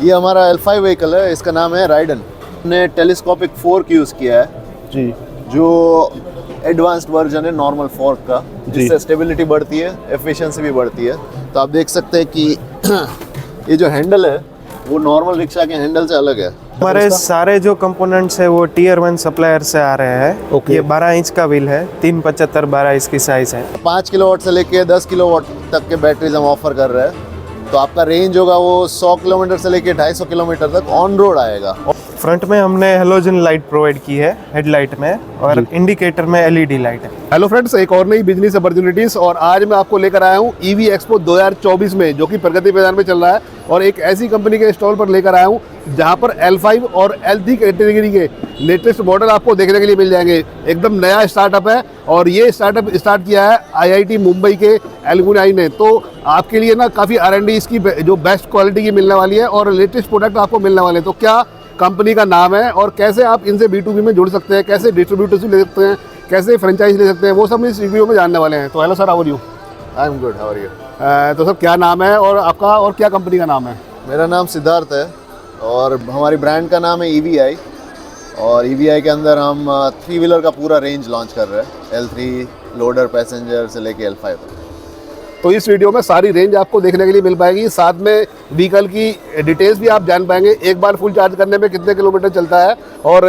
ये हमारा L5 vehicle है, इसका नाम है राइडन। हमने टेलीस्कोपिक फोर्क यूज़ किया है जी, जो एडवांस्ड वर्जन है नॉर्मल फोर्क का, जिससे स्टेबिलिटी बढ़ती है, एफिशिएंसी भी बढ़ती है। तो आप देख सकते हैं कि ये जो हैंडल है वो नॉर्मल रिक्शा के हैंडल से अलग है। हमारे सारे जो कंपोनेंट्स है वो Tier 1 सप्लायर से आ रहे हैं। ये 12 इंच का व्हील है, 375 12 इसकी साइज है। 5 किलोवाट से लेके 10 किलोवाट तक के बैटरीज हम ऑफर कर रहे हैं। तो आपका रेंज होगा वो 100 किलोमीटर से लेके 250 किलोमीटर तक ऑन रोड आएगा। फ्रंट में हमने हेलोजन लाइट प्रोवाइड की है हेडलाइट में, और इंडिकेटर में LED लाइट है। हेलो फ्रेंड्स, एक और नई बिजनेस अपॉर्चुनिटीज और आज मैं आपको लेकर आया हूँ EV एक्सपो 2024 में, जो कि प्रगति मैदान में चल रहा है। और एक ऐसी कंपनी के स्टॉल पर लेकर आया हूँ जहाँ पर L5 और L3 कैटेगरी के लेटेस्ट मॉडल आपको देखने के लिए मिल जाएंगे। एकदम नया स्टार्टअप है और ये स्टार्टअप स्टार्ट किया है IIT मुंबई के एल्युमिनाई ने। तो आपके लिए ना काफ़ी R&D इसकी जो बेस्ट क्वालिटी की मिलने वाली है और लेटेस्ट प्रोडक्ट आपको मिलने वाले हैं। तो क्या कंपनी का नाम है और कैसे आप इनसे B2B में जुड़ सकते हैं, कैसे डिस्ट्रीब्यूटरशिप ले सकते हैं, कैसे फ्रेंचाइज ले सकते हैं, वो सब इस वीडियो में जानने वाले हैं। तो hello sir, how are you? I am good, how are you? तो सर क्या नाम है और आपका, और क्या कंपनी का नाम है? मेरा नाम सिद्धार्थ है और हमारी ब्रांड का नाम है EVI। और EVI के अंदर हम 3 व्हीलर का पूरा रेंज लॉन्च कर रहे हैं, L3 लोडर पैसेंजर से लेके L5 तक। तो इस वीडियो में सारी रेंज आपको देखने के लिए मिल पाएगी, साथ में व्हीकल की डिटेल्स भी आप जान पाएंगे। एक बार फुल चार्ज करने में कितने किलोमीटर चलता है और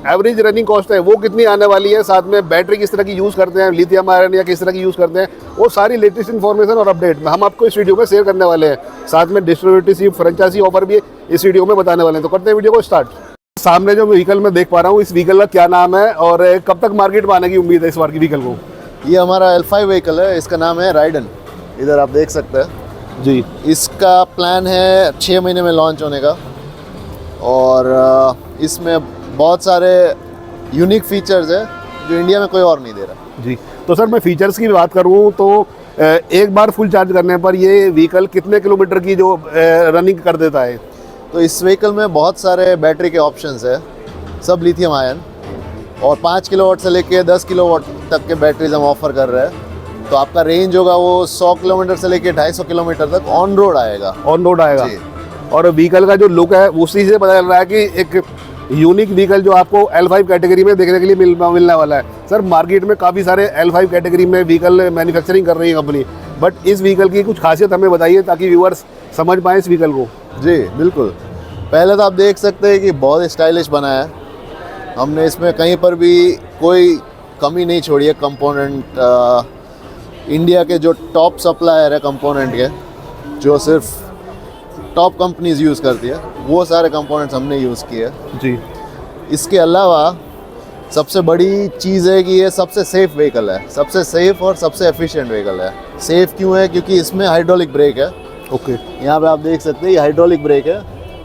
एवरेज रनिंग कॉस्ट है वो कितनी आने वाली है, साथ में बैटरी किस तरह की यूज़ करते हैं, लिथियम आयरन या किस तरह की यूज़ करते हैं, वो सारी लेटेस्ट इन्फॉर्मेशन और अपडेट हम आपको इस वीडियो में शेयर करने वाले हैं। साथ में डिस्ट्रीब्यूटरशिप, फ्रेंचाइजी ऑफर भी इस वीडियो में बताने वाले हैं। तो करते हैं वीडियो को स्टार्ट। सामने जो व्हीकल मैं देख पा रहा हूँ, इस व्हीकल का क्या नाम है और कब तक मार्केट में आने की उम्मीद है इस बार की व्हीकल को? ये हमारा L5 व्हीकल है, इसका नाम है राइडन। इधर आप देख सकते हैं जी। इसका प्लान है 6 महीने में लॉन्च होने का और इसमें बहुत सारे यूनिक फीचर्स है जो इंडिया में कोई और नहीं दे रहा। जी, तो सर मैं फीचर्स की बात करूँ तो एक बार फुल चार्ज करने पर ये व्हीकल कितने किलोमीटर की जो रनिंग कर देता है? तो इस व्हीकल में बहुत सारे बैटरी के ऑप्शंस है, सब लिथियम आयन, और 5 किलोवाट से लेके 10 किलोवाट तक के बैटरीज हम ऑफर कर रहे हैं। तो आपका रेंज होगा वो 100 किलोमीटर से लेके 250 किलोमीटर तक ऑन रोड आएगा। ऑन रोड आएगा। और व्हीकल का जो लुक है उसी से पता चल रहा है कि एक यूनिक व्हीकल जो आपको L5 कैटेगरी में देखने के लिए मिलने वाला है। सर मार्केट में काफ़ी सारे L5 कैटेगरी में व्हीकल मैन्युफैक्चरिंग कर रही है कंपनी, बट इस व्हीकल की कुछ खासियत हमें बताइए ताकि व्यूअर्स समझ पाएँ इस व्हीकल को। जी बिल्कुल, पहले तो आप देख सकते हैं कि बहुत स्टाइलिश बना है। हमने इसमें कहीं पर भी कोई कमी नहीं छोड़ी है। कंपोनेंट इंडिया के जो टॉप सप्लायर है कंपोनेंट के, जो सिर्फ टॉप कंपनीज यूज़ करती है, वो सारे कंपोनेंट्स हमने यूज़ किए जी। इसके अलावा सबसे बड़ी चीज़ है कि ये सबसे सेफ़ व्हीकल है, सबसे सेफ़ और सबसे एफिशिएंट व्हीकल है। सेफ़ क्यों है? क्योंकि इसमें हाइड्रोलिक ब्रेक है। ओके, यहाँ पे आप देख सकते हैं ये हाइड्रोलिक ब्रेक है।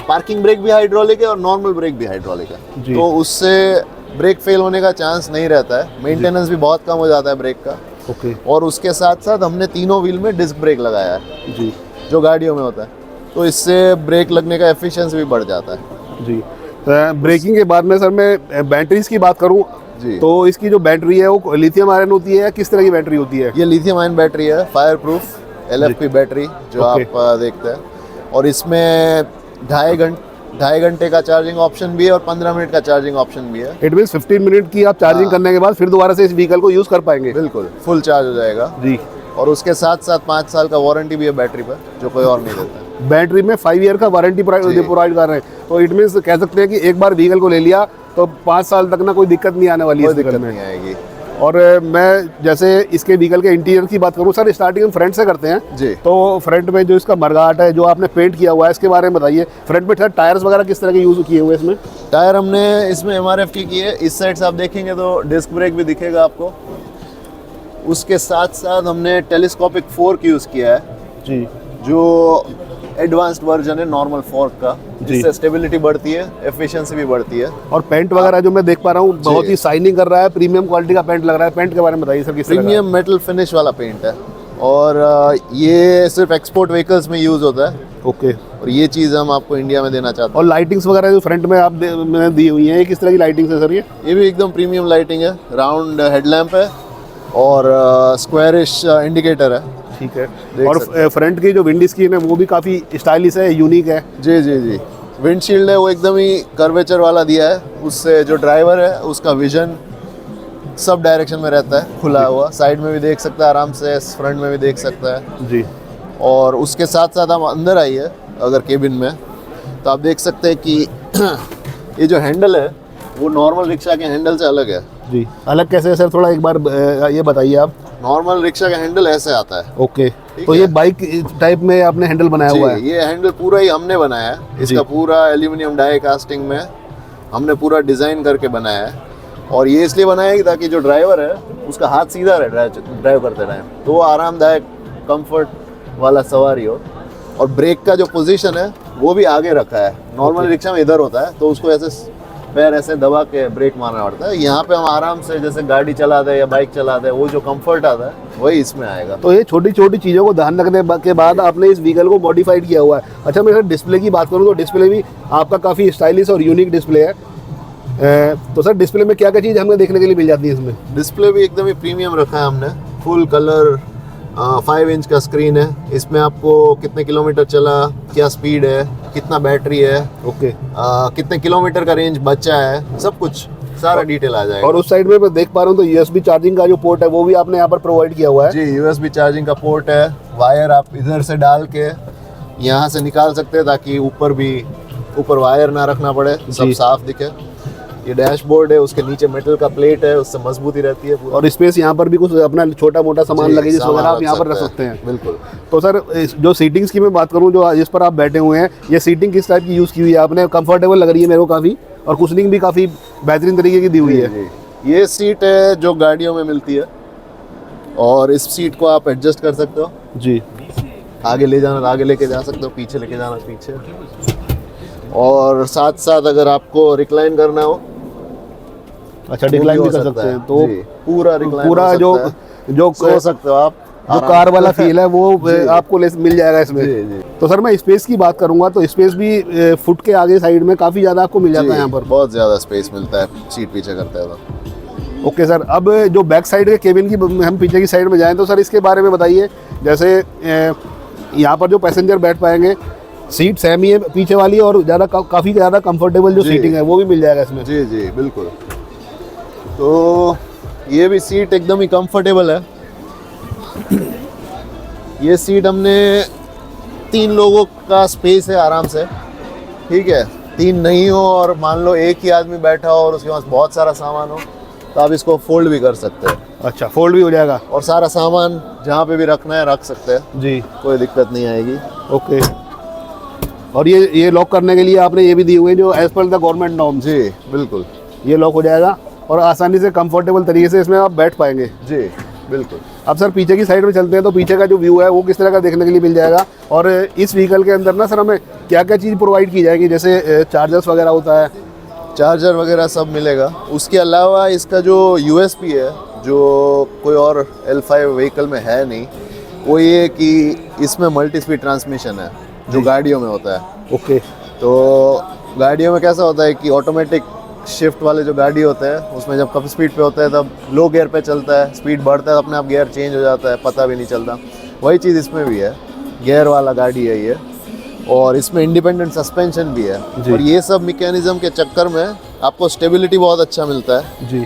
पार्किंग ब्रेक भी हाइड्रोलिक है और नॉर्मल ब्रेक भी हाइड्रोलिक है, तो उससे ब्रेक फेल होने का चांस नहीं रहता है। मेंटेनेंस भी बहुत कम हो जाता है ब्रेक का। ओके। और उसके साथ साथ हमने तीनों व्हील में डिस्क ब्रेक लगाया है जी, जो गाड़ियों में होता है, तो इससे ब्रेक लगने का एफिशिएंसी भी बढ़ जाता है। जी। ब्रेकिंग के बाद में सर मैं बैटरीज की बात करूँ जी, तो इसकी जो बैटरी है वो लिथियम आयरन होती है या किस तरह की बैटरी होती है? ये लिथियम आयन बैटरी है, फायर प्रूफ LFP बैटरी जो आप देखते हैं। और इसमें 2.5 घंटे का चार्जिंग ऑप्शन भी है और 15 मिनट का चार्जिंग ऑप्शन भी है। इट मीन्स 15 मिनट की आप चार्जिंग करने के बाद फिर दोबारा से इस व्हीकल को यूज़ कर पाएंगे? बिल्कुल, फुल चार्ज हो जाएगा जी। और उसके साथ साथ 5 साल का वारंटी भी है बैटरी पर, जो कोई और नहीं देता है। बैटरी में 5 ईयर का वारंटी प्रोवाइड कर रहे हैं, तो इट मीन्स कह सकते हैं कि एक बार व्हीकल को ले लिया तो 5 साल तक ना कोई दिक्कत नहीं आने वाली है, कोई दिक्कत नहीं आएगी। और मैं जैसे इसके व्हीकल के इंटीरियर की बात करूँ सर, स्टार्टिंग हम फ्रंट से करते हैं जी। तो फ्रंट में जो इसका मरघाट है, जो आपने पेंट किया हुआ है, इसके बारे में बताइए। फ्रंट में सर टायर्स वगैरह किस तरह के यूज़ किए हुए इसमें? टायर हमने इसमें MRF की किए। इस साइड से आप देखेंगे तो डिस्क ब्रेक भी दिखेगा आपको। उसके साथ साथ हमने टेलीस्कोपिक फोर्क यूज़ किया है जी, जो एडवांस्ड वर्जन है नॉर्मल फोर्क का, जिससे स्टेबिलिटी बढ़ती है, एफिशिएंसी भी बढ़ती है। और पेंट वगैरह जो मैं देख पा रहा हूँ बहुत ही शाइनिंग कर रहा है, प्रीमियम क्वालिटी का पेंट लग रहा है। पेंट के बारे में बताइए सर, किस तरह का? प्रीमियम मेटल फिनिश वाला पेंट है और ये सिर्फ एक्सपोर्ट व्हीकल्स में यूज़ होता है। ओके। और ये चीज़ हम आपको इंडिया में देना चाहते हैं। और लाइटिंग्स वगैरह जो फ्रंट में आप मैंने दी हुई है, किस तरह की लाइटिंग्स है सर? ये भी एकदम प्रीमियम लाइटिंग है, राउंड हेडलैम्प है और स्क्वायरिश इंडिकेटर है, ठीक है। देख और सकते फ्रंट की जो विंड स्क्रीन है वो भी काफ़ी स्टाइलिश है, यूनिक है। जी जी जी। विंडशील्ड है वो एकदम ही कर्वेचर वाला दिया है, उससे जो ड्राइवर है उसका विजन सब डायरेक्शन में रहता है, खुला हुआ। साइड में भी देख सकता है आराम से, फ्रंट में भी देख सकता है जी। और उसके साथ साथ हम अंदर आइए अगर केबिन में, तो आप देख सकते हैं कि ये जो हैंडल है वो नॉर्मल रिक्शा के हैंडल से अलग है। जी, अलग कैसे है सर, थोड़ा एक बार ये बताइए आप। नॉर्मल रिक्शा का हैंडल ऐसे आता है। ओके, तो है। ये बाइक टाइप में आपने हैंडल बनाया जी, हुआ है? ये हैंडल पूरा ही हमने बनाया है। इसका पूरा एल्यूमिनियम डाई कास्टिंग में हमने पूरा डिज़ाइन करके बनाया है। और ये इसलिए बनाया है कि ताकि जो ड्राइवर है उसका हाथ सीधा रहे ड्राइव करते टाइम, तो वो आरामदायक कंफर्ट वाला सवारी हो। और ब्रेक का जो पोजीशन है वो भी आगे रखा है। नॉर्मल रिक्शा में इधर होता है, तो उसको ऐसे पैर ऐसे दबा के ब्रेक मारना पड़ता है। यहाँ पे हम आराम से जैसे गाड़ी चलाते हैं या बाइक चलाते हैं, वो जो कंफर्ट आता है वही इसमें आएगा। तो ये छोटी छोटी चीज़ों को ध्यान रखने के बाद आपने इस व्हीकल को मॉडिफाइड किया हुआ है। अच्छा, मैं सर डिस्प्ले की बात करूँ तो डिस्प्ले भी आपका काफ़ी स्टाइलिश और यूनिक डिस्प्ले है। तो सर डिस्प्ले में क्या क्या चीज़ हमें देखने के लिए मिल जाती है इसमें? डिस्प्ले भी एकदम ही प्रीमियम रखा है हमने, फुल कलर 5 इंच का स्क्रीन है। इसमें आपको कितने किलोमीटर चला, क्या स्पीड है, कितना बैटरी है, ओके, कितने किलोमीटर का रेंज बचा है, सब कुछ सारा डिटेल आ जाएगा। और उस साइड में मैं देख पा रहा हूँ तो यूएसबी चार्जिंग का जो पोर्ट है वो भी आपने यहाँ पर प्रोवाइड किया हुआ है। जी, यूएसबी चार्जिंग का पोर्ट है। वायर आप इधर से डाल के यहाँ से निकाल सकते हैं ताकि ऊपर वायर ना रखना पड़े, सब साफ दिखे। ये डैशबोर्ड है, उसके नीचे मेटल का प्लेट है, उससे मजबूती रहती है पूरा। और स्पेस यहाँ पर भी कुछ अपना छोटा मोटा सामान लगेज वगैरह आप यहाँ पर रख सकते हैं। बिल्कुल। तो सर जो सीटिंग्स की मैं बात करूँ, जो जिस पर आप बैठे हुए हैं, ये सीटिंग किस टाइप की यूज़ की हुई है आपने? कंफर्टेबल लग रही है मेरे को काफ़ी, और कुशनिंग भी काफ़ी बेहतरीन तरीके की दी हुई है। जी। ये सीट है जो गाड़ियों में मिलती है, और इस सीट को आप एडजस्ट कर सकते हो। जी, आगे ले जाना आगे लेके जा सकते हो, पीछे लेके जाना पीछे। और साथ साथ अगर आपको रिक्लाइन करना हो, अच्छा, डिक्लाइन भी कर सकते हैं। तो पूरा रिक्लाइन पूरा जो सो सकते हो आप, जो कार वाला फील है वो आपको मिल जाएगा इसमें। जी, जी। तो सर मैं स्पेस की बात करूंगा तो स्पेस भी फुट के आगे साइड में काफ़ी ज़्यादा आपको मिल जाता है यहाँ पर। बहुत ज़्यादा स्पेस मिलता है सीट पीछे करते हैं तो। ओके सर, अब जो बैक साइड के केबिन की हम पीछे की साइड में जाएं तो सर इसके बारे में बताइए। जैसे यहाँ पर जो पैसेंजर बैठ पाएंगे, सीट सेम ही है पीछे वाली, और काफ़ी ज़्यादा कंफर्टेबल जो सीटिंग है वो भी मिल जाएगा इसमें। जी जी बिल्कुल। तो ये भी सीट एकदम ही कंफर्टेबल है। ये सीट हमने 3 लोगों का स्पेस है आराम से, ठीक है। 3 नहीं हो और मान लो एक ही आदमी बैठा हो और उसके पास बहुत सारा सामान हो, तो आप इसको फोल्ड भी कर सकते हैं। अच्छा, फोल्ड भी हो जाएगा, और सारा सामान जहाँ पे भी रखना है रख सकते हैं जी, कोई दिक्कत नहीं आएगी। ओके। और ये लॉक करने के लिए आपने ये भी दिए हुए हैं जो as per the government norm. जी बिल्कुल, ये लॉक हो जाएगा और आसानी से कंफर्टेबल तरीके से इसमें आप बैठ पाएंगे। जी बिल्कुल। अब सर पीछे की साइड में चलते हैं तो पीछे का जो व्यू है वो किस तरह का देखने के लिए मिल जाएगा, और इस व्हीकल के अंदर ना सर हमें क्या क्या चीज़ प्रोवाइड की जाएगी? जैसे चार्जर्स वगैरह होता है, चार्जर वगैरह सब मिलेगा। उसके अलावा इसका जो यूएसपी है, जो कोई और L5 व्हीकल में है नहीं, वो ये कि इसमें मल्टी स्पीड ट्रांसमिशन है जो गाड़ियों में होता है। ओके। तो गाड़ियों में कैसा होता है कि ऑटोमेटिक शिफ्ट वाले जो गाड़ी होते हैं उसमें जब कम स्पीड पे होता है तब लो गियर पे चलता है, स्पीड बढ़ता है अपने आप गियर चेंज हो जाता है, पता भी नहीं चलता। वही चीज़ इसमें भी है, गियर वाला गाड़ी है ये, और इसमें इंडिपेंडेंट सस्पेंशन भी है। और ये सब मैकेनिज्म के चक्कर में आपको स्टेबिलिटी बहुत अच्छा मिलता है जी,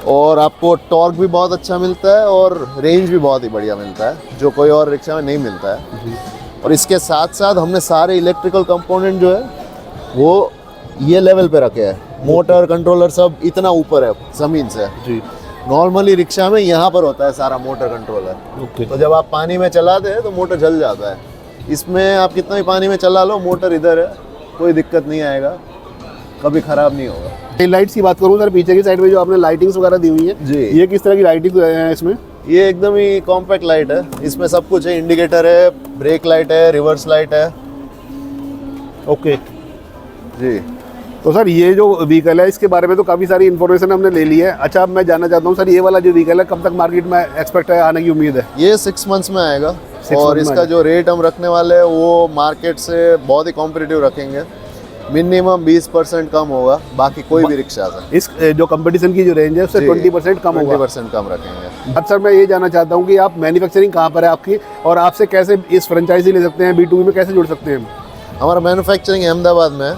और आपको टॉर्क भी बहुत अच्छा मिलता है और रेंज भी बहुत ही बढ़िया मिलता है, जो कोई और रिक्शा में नहीं मिलता है जी। और इसके साथ साथ हमने सारे इलेक्ट्रिकल कंपोनेंट जो है वो ये लेवल पे रखे हैं। मोटर कंट्रोलर सब इतना ऊपर है ज़मीन से जी। नॉर्मली रिक्शा में यहाँ पर होता है सारा मोटर कंट्रोलर। ओके। तो जब आप पानी में चलाते हैं तो मोटर जल जाता है। इसमें आप कितना भी पानी में चला लो, मोटर इधर है, कोई दिक्कत नहीं आएगा, कभी ख़राब नहीं होगा। टेल लाइट्स की बात करूँ सर, पीछे की साइड में जो आपने लाइटिंग्स वगैरह दी हुई है जी, ये किस तरह की लाइटिंग है इसमें? ये एकदम ही कॉम्पैक्ट लाइट है, इसमें सब कुछ है। इंडिकेटर है, ब्रेक लाइट है, रिवर्स लाइट है। ओके जी। तो सर ये जो व्हीकल है इसके बारे में तो काफ़ी सारी इन्फॉर्मेशन हमने ले ली है। अच्छा, अब मैं जानना चाहता हूँ सर, ये वाला जो व्हीकल है कब तक मार्केट में एक्सपेक्ट है आने की उम्मीद है? ये 6 मंथ्स में आएगा 6 और months में इसका जो रेट हम रखने वाले हैं वो मार्केट से बहुत ही कॉम्पिटिटिव रखेंगे। मिनिमम 20% कम होगा, बाकी कोई भी रिक्शा से इस जो कंपटीशन की जो रेंज है उससे 20% कम होगा। 20% कम रखेंगे। अब सर मैं ये जानना चाहता हूँ कि आप मैन्युफैक्चरिंग कहाँ पर है आपकी, और आपसे कैसे इस फ्रेंचाइजी ले सकते हैं, B2B में कैसे जुड़ सकते हैं? हमारा मैन्युफैक्चरिंग अहमदाबाद में है,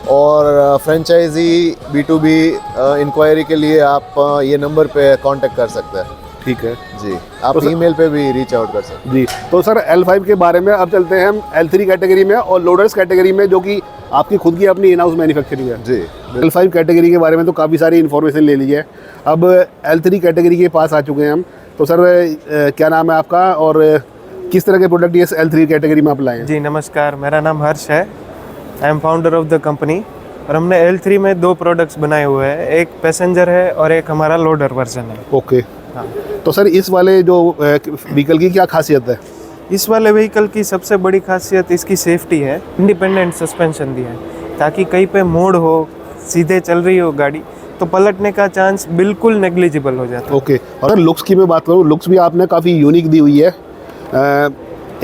और फ्रेंचाइजी B2B इंक्वायरी के लिए आप ये नंबर पे कांटेक्ट कर सकते हैं। ठीक है जी, आप तो ईमेल पे भी रीच आउट कर सकते हैं। जी। तो सर L5 के बारे में अब चलते हैं हम L3 कैटेगरी में और लोडर्स कैटेगरी में, जो कि आपकी खुद की अपनी इन हाउस मैन्युफैक्चरिंग है। जी, L5 कैटेगरी के बारे में तो काफ़ी सारी इन्फॉर्मेशन ले ली है। अब L3 कैटेगरी के पास आ चुके हैं हम। तो सर क्या नाम है आपका और किस तरह के प्रोडक्ट ये L3 कैटेगरी में आप लाए हैं? जी नमस्कार, मेरा नाम हर्ष है। I am founder of the company, और हमने L3 में 2 प्रोडक्ट्स बनाए हुए हैं, एक पैसेंजर है और एक हमारा लोडर वर्जन है। ओके। हाँ। तो सर इस वाले जो व्हीकल की क्या खासियत है? इस वाले व्हीकल की सबसे बड़ी खासियत इसकी सेफ्टी है। इंडिपेंडेंट सस्पेंशन दिया है ताकि कहीं पे मोड़ हो, सीधे चल रही हो गाड़ी, तो पलटने का चांस बिल्कुल नेग्लिजिबल हो जाता है। ओके। और अगर लुक्स की मैं बात करूँ, लुक्स भी आपने काफ़ी यूनिक दी हुई है।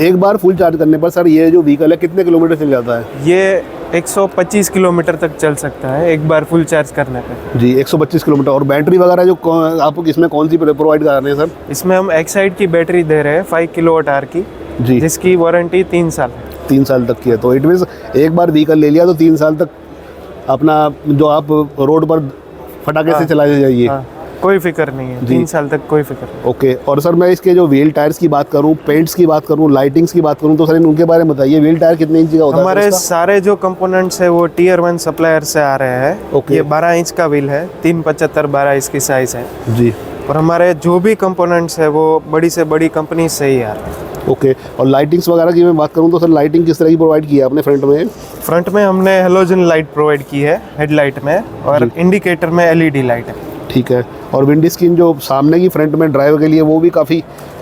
एक बार फुल चार्ज करने पर सर ये जो व्हीकल है कितने किलोमीटर चल जाता है? ये 125 किलोमीटर तक चल सकता है एक बार फुल चार्ज करने पे। जी, 125 किलोमीटर। और बैटरी वगैरह जो आप इसमें कौन सी प्रोवाइड करा रहे हैं सर? इसमें हम एक्साइड की बैटरी दे रहे हैं 5 किलोवाट आवर की, जी, जिसकी वारंटी 3 साल है। 3 साल तक की है। तो इट मीन्स एक बार व्हीकल ले लिया तो 3 साल तक अपना जो आप रोड पर फटाके से चलाए जाइए। हाँ, कोई फिक्र नहीं है, 3 साल तक कोई फिक्र नहीं। ओके। और सर मैं इसके जो व्हील टायर्स की बात करूं, पेंट्स की बात करूं, लाइटिंग्स की बात करूं, तो सर उनके बारे में बताइए। व्हील टायर कितने इंच का होता है? हमारे सारे जो कंपोनेंट्स है वो Tier 1 सप्लायर से आ रहे हैं। ओके। ये 12 इंच का व्हील है, 375/12 इसकी साइज है। जी। और हमारे जो भी कंपोनेंट्स है वो बड़ी से बड़ी कंपनी से ही आ रहे हैं। ओके। और लाइटिंग्स वगैरह की मैं बात करूं तो सर लाइटिंग किस तरह की प्रोवाइड की है आपने फ्रंट में? फ्रंट में हमने हेलोजन लाइट प्रोवाइड की है हेडलाइट में, और इंडिकेटर में LED लाइट है। ठीक है। और विंड स्क्रीन जो सामने की फ्रंट में ड्राइव के लिए वो भी काफ़ी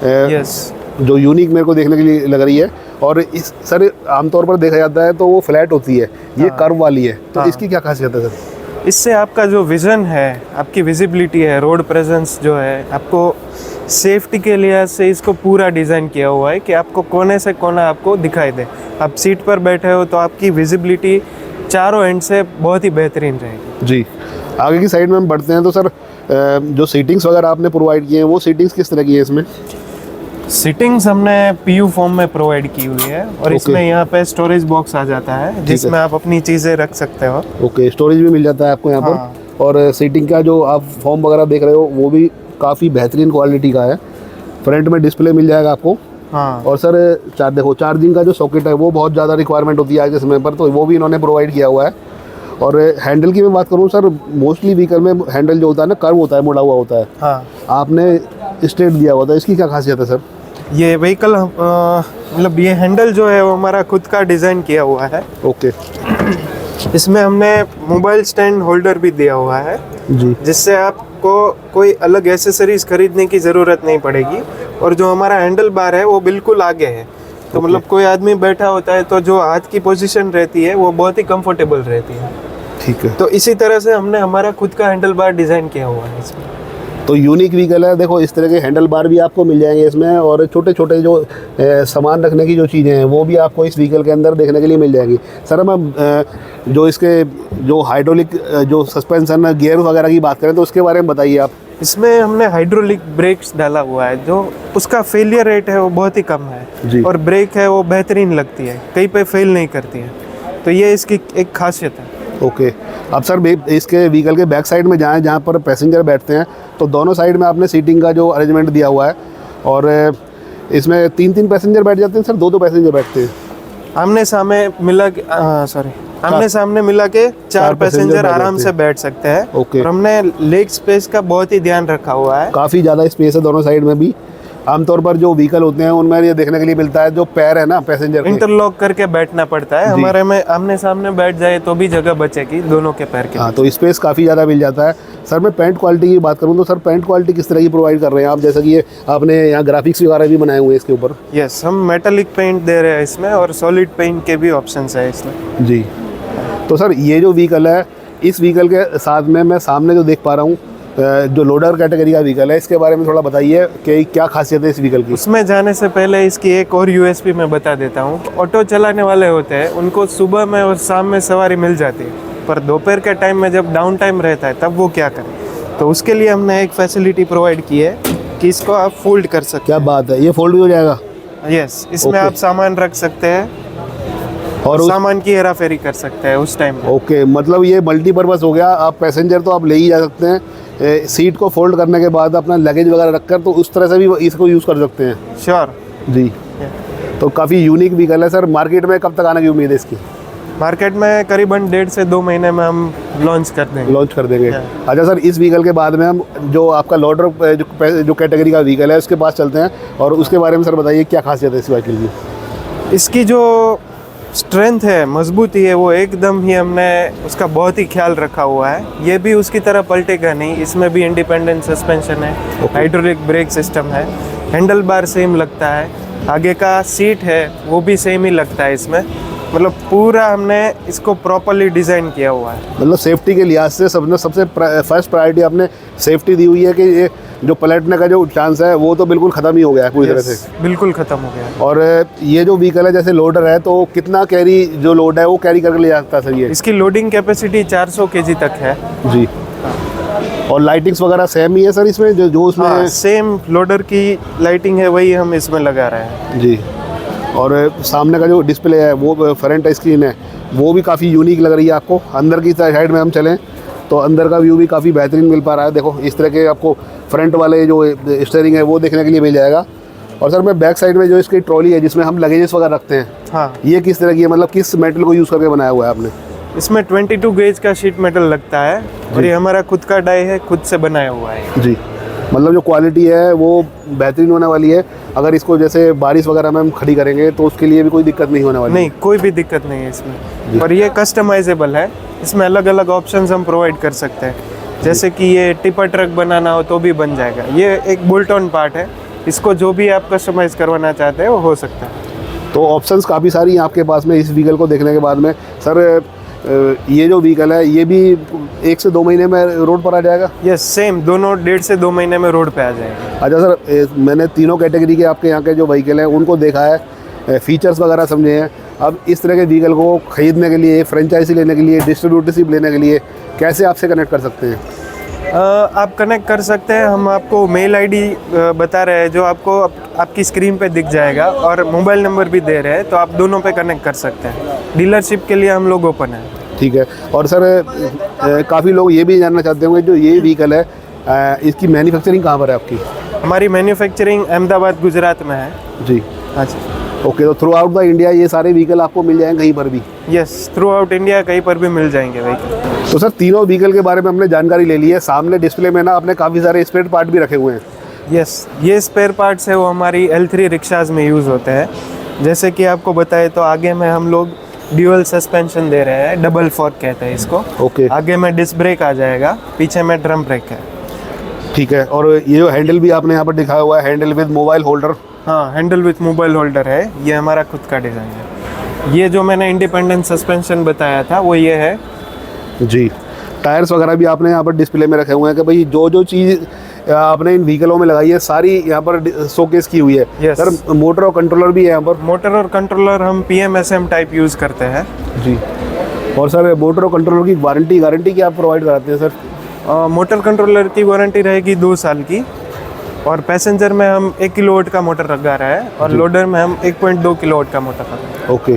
यस, जो यूनिक मेरे को देखने के लिए लग रही है। और इस सर आमतौर पर देखा जाता है तो वो फ्लैट होती है, ये कर्व वाली है, तो इसकी क्या खासियत है सर? इससे आपका जो विज़न है, आपकी विजिबिलिटी है, रोड प्रेजेंस जो है, आपको सेफ्टी के लिहाज से इसको पूरा डिज़ाइन किया हुआ है कि आपको कोने से कोना आपको दिखाई दे। आप सीट पर बैठे हो तो आपकी विजिबिलिटी चारों एंड से बहुत ही बेहतरीन रहेगी। जी। आगे की साइड में हम बढ़ते हैं तो सर जो सीटिंग्स वगैरह आपने प्रोवाइड किए हैं वो सीटिंग्स किस तरह की है इसमें? सीटिंग्स हमने PU फॉर्म में प्रोवाइड की हुई है, और इसमें यहाँ पे स्टोरेज बॉक्स आ जाता है जिसमें आप अपनी चीज़ें रख सकते हो। ओके। स्टोरेज भी मिल जाता है आपको यहाँ हाँ। पर। और सीटिंग का जो आप फॉर्म वगैरह देख रहे हो वो भी काफ़ी बेहतरीन क्वालिटी का है। फ्रंट में डिस्प्ले मिल जाएगा आपको। हाँ। और सर देखो चार्जिंग का जो सॉकेट है वो बहुत ज़्यादा रिक्वायरमेंट होती है आज के समय पर, तो वो भी इन्होंने प्रोवाइड किया हुआ है। और हैंडल की मैं बात करूँ सर, मोस्टली व्हीकल में हैंडल जो होता है ना कर्व होता है, मुड़ा हुआ होता है। हाँ। आपने स्ट्रेट दिया हुआ था, इसकी क्या खासियत है सर? ये व्हीकल मतलब ये हैंडल जो है वो हमारा खुद का डिज़ाइन किया हुआ है। ओके। इसमें हमने मोबाइल स्टैंड होल्डर भी दिया हुआ है, जी। जिससे आपको कोई अलग एसेसरीज खरीदने की ज़रूरत नहीं पड़ेगी। और जो हमारा हैंडल बार है वो बिल्कुल आगे है, तो मतलब कोई आदमी बैठा होता है तो जो हाथ की पोजीशन रहती है वो बहुत ही कंफर्टेबल रहती है। ठीक है। तो इसी तरह से हमने हमारा खुद का हैंडल बार डिज़ाइन किया हुआ है इसमें। तो यूनिक व्हीकल है। देखो इस तरह के हैंडल बार भी आपको मिल जाएंगे इसमें, और छोटे छोटे जो सामान रखने की जो चीज़ें हैं वो भी आपको इस व्हीकल के अंदर देखने के लिए मिल जाएंगी। सर हम जो इसके जो हाइड्रोलिक जो सस्पेंशन गियर वगैरह की बात करें तो उसके बारे में बताइए आप। इसमें हमने हाइड्रोलिक ब्रेक्स डाला हुआ है, जो उसका फेलियर रेट है वो बहुत ही कम जी। है, और ब्रेक है वो बेहतरीन लगती है, कहीं पे फेल नहीं करती है। तो ये इसकी एक खासियत है। ओके। अब सर इसके व्हीकल के बैक साइड में जाएँ जहाँ पर पैसेंजर बैठते हैं, तो दोनों साइड में आपने सीटिंग का जो अरेंजमेंट दिया हुआ है, और इसमें 3-3 पैसेंजर बैठ जाते हैं सर, 2-2 पैसेंजर बैठते हैं? आमने सामने मिला के आमने सामने मिला के 4 पैसेंजर आराम से बैठ सकते हैं। ओके। और हमने लेग स्पेस का बहुत ही ध्यान रखा हुआ है। काफ़ी ज़्यादा स्पेस है दोनों साइड में भी। आमतौर पर जो व्हीकल होते हैं उनमें ये देखने के लिए मिलता है जो पैर है ना पैसेंजर के, इंटरलॉक करके बैठना पड़ता है। हमारे में आमने सामने बैठ जाए तो भी जगह बचेगी दोनों के पैर के। हाँ, तो स्पेस काफ़ी ज़्यादा मिल जाता है। सर मैं पेंट क्वालिटी की बात करूँ तो सर पेंट क्वालिटी किस तरह की प्रोवाइड कर रहे हैं आप? जैसे कि ये आपने यहाँ ग्राफिक्स वगैरह भी बनाए हुए हैं इसके ऊपर। यस, हम मेटालिक पेंट दे रहे हैं इसमें, और सॉलिड पेंट के भी ऑप्शंस है इसमें। जी। तो सर ये जो व्हीकल है, इस व्हीकल के साथ में मैं सामने जो देख पा रहा हूँ जो लोडर कैटेगरी का व्हीकल है, इसके बारे में थोड़ा बताइए कि क्या खासियत है इस व्हीकल की। उसमें जाने से पहले इसकी एक और यूएसपी मैं बता देता हूँ। ऑटो चलाने वाले होते हैं उनको सुबह में और शाम में सवारी मिल जाती है, पर दोपहर के टाइम में जब डाउन टाइम रहता है तब वो क्या करें, तो उसके लिए हमने एक फैसिलिटी प्रोवाइड की है कि इसको आप फोल्ड कर सकते क्या बात है, ये फोल्ड भी हो जाएगा? हैं। यस, इसमें Okay. आप सामान रख सकते हैं और सामान की हेरा फेरी कर सकते हैं उस टाइम में। ओके, मतलब ये मल्टीपर्पज़ हो गया। आप पैसेंजर तो आप ले ही जा सकते हैं, सीट को फोल्ड करने के बाद अपना लगेज वगैरह रखकर तो उस तरह से भी इसको यूज़ कर सकते हैं। श्योर जी, तो काफ़ी यूनिक व्हीकल है सर। मार्केट में कब तक आने की उम्मीद है इसकी? मार्केट में करीबन 1.5 से 2 महीने में हम लॉन्च कर देंगे। लॉन्च कर देंगे। अच्छा सर, इस व्हीकल के बाद में हम जो आपका लोडर जो कैटेगरी का व्हीकल है उसके पास चलते हैं और उसके बारे में सर बताइए क्या खासियत है इस व्हीकल की। इसकी जो स्ट्रेंथ है, मजबूती है, वो एकदम ही हमने उसका बहुत ही ख्याल रखा हुआ है। ये भी उसकी तरह पलटेगा नहीं, इसमें भी इंडिपेंडेंट सस्पेंशन है, हाइड्रोलिक ब्रेक सिस्टम है, हैंडल बार सेम लगता है, आगे का सीट है वो भी सेम ही लगता है इसमें। मतलब पूरा हमने इसको प्रॉपर्ली डिज़ाइन किया हुआ है। मतलब सेफ्टी के लिहाज से सबसे फर्स्ट प्रायोरिटी आपने सेफ्टी दी हुई है कि ये जो पलटने का जो चांस है वो तो बिल्कुल ख़त्म ही हो गया है पूरी तरह से। बिल्कुल ख़त्म हो गया है। और ये जो व्हीकल है जैसे लोडर है तो कितना कैरी जो लोड है वो कैरी करके ले जाता है सर ये? इसकी लोडिंग कैपेसिटी 400 kg तक है जी। और लाइटिंग्स वगैरह सेम ही है सर इसमें जो उसमें? हाँ, सेम लोडर की लाइटिंग है वही हम इसमें लगा रहे हैं। जी। और सामने का जो डिस्प्ले है वो फ्रंट स्क्रीन है वो भी काफ़ी यूनिक लग रही है आपको। अंदर की साइड में हम चलें तो अंदर का व्यू भी काफ़ी बेहतरीन मिल पा रहा है। देखो इस तरह के आपको फ्रंट वाले जो स्टीयरिंग है वो देखने के लिए मिल जाएगा। और सर मैं बैक साइड में जो इसकी ट्रॉली है जिसमें हम लगेजेस वगैरह रखते हैं, हाँ, ये किस तरह की है, मतलब किस मेटल को यूज़ करके बनाया हुआ है आपने? इसमें 22 गेज का शीट मेटल लगता है और ये हमारा खुद का डाई है, खुद से बनाया हुआ है। जी, मतलब जो क्वालिटी है वो बेहतरीन होने वाली है। अगर इसको जैसे बारिश वगैरह में हम खड़ी करेंगे तो उसके लिए भी कोई दिक्कत नहीं होने वाली? नहीं, कोई भी दिक्कत नहीं है इसमें। और ये कस्टमाइजेबल है, इसमें अलग अलग ऑप्शंस हम प्रोवाइड कर सकते हैं। जैसे कि ये टिपर ट्रक बनाना हो तो भी बन जाएगा। ये एक बोल्ट ऑन पार्ट है, इसको जो भी आप कस्टमाइज़ करवाना चाहते हैं वो हो सकता है। तो ऑप्शंस काफ़ी सारी हैं आपके पास में इस व्हीकल को देखने के बाद में। सर ये जो व्हीकल है ये भी 1 से 2 महीने में रोड पर आ जाएगा? यस, सेम, दोनों 1.5 से 2 महीने में रोड पे आ जाएंगे। अच्छा सर, मैंने तीनों कैटेगरी के आपके यहाँ के जो व्हीकल हैं उनको देखा है, फीचर्स वगैरह समझे हैं। अब इस तरह के व्हीकल को ख़रीदने के लिए, फ्रेंचाइजी लेने के लिए, डिस्ट्रीब्यूटरशिप लेने के लिए कैसे आपसे कनेक्ट कर सकते हैं? आप कनेक्ट कर सकते हैं। हम आपको मेल आईडी बता रहे हैं जो आपको आपकी स्क्रीन पे दिख जाएगा, और मोबाइल नंबर भी दे रहे हैं, तो आप दोनों पे कनेक्ट कर सकते हैं। डीलरशिप के लिए हम लोग ओपन हैं। ठीक है। और सर काफ़ी लोग ये भी जानना चाहते होंगे जो ये व्हीकल है इसकी मैन्युफैक्चरिंग कहाँ पर है आपकी? हमारी मैन्युफैक्चरिंग अहमदाबाद, गुजरात में है। जी। हाँ जी। ओके, तो थ्रू आउट द इंडिया ये सारे व्हीकल आपको मिल जाएंगे कहीं पर भी? यस, थ्रू आउट इंडिया कहीं पर भी मिल जाएंगे व्हीकल। तो सर तीनों व्हीकल के बारे में हमने जानकारी ले ली है। सामने डिस्प्ले में ना आपने काफ़ी सारे स्पेयर पार्ट भी रखे हुए हैं। यस, ये स्पेयर पार्ट्स है वो हमारी L3 रिक्शाज में यूज़ होते हैं। जैसे कि आपको बताए तो आगे में हम लोग ड्यूअल सस्पेंशन दे रहे हैं, डबल फॉर्क कहते हैं इसको। ओके। आगे में डिस्क ब्रेक आ जाएगा, पीछे में ड्रम ब्रेक है। ठीक है। और ये जो हैंडल भी आपने यहाँ पर दिखाया हुआ है, हैंडल विद मोबाइल होल्डर? हाँ, हैंडल विथ मोबाइल होल्डर है, ये हमारा खुद का डिज़ाइन है। ये जो मैंने इंडिपेंडेंट सस्पेंशन बताया था वो ये है। जी। टायर्स वगैरह भी आपने यहाँ पर डिस्प्ले में रखे हुए हैं कि भाई जो चीज़ आपने इन व्हीकलों में लगाई है सारी यहाँ पर शोकेस की हुई है। Yes. सर मोटर और कंट्रोलर भी है यहाँ पर? मोटर और कंट्रोलर हम PMSM टाइप यूज़ करते हैं। जी। और सर मोटर और कंट्रोलर की गारंटी क्या आप प्रोवाइड कराते हैं सर? मोटर कंट्रोलर की वारंटी रहेगी 2 साल की, और पैसेंजर में हम 1 किलोवाट का मोटर लगा रहा है, और लोडर में हम 1.2 किलोवाट का मोटर लगा रहे हैं। ओके,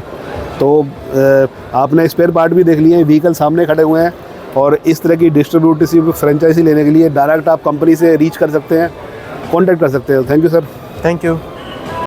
तो आपने स्पेयर पार्ट भी देख लिए हैं, व्हीकल सामने खड़े हुए हैं। और इस तरह की डिस्ट्रीब्यूटरशिप फ्रेंचाइजी लेने के लिए डायरेक्ट आप कंपनी से रीच कर सकते हैं, कॉन्टैक्ट कर सकते हैं। Thank you sir. Thank you.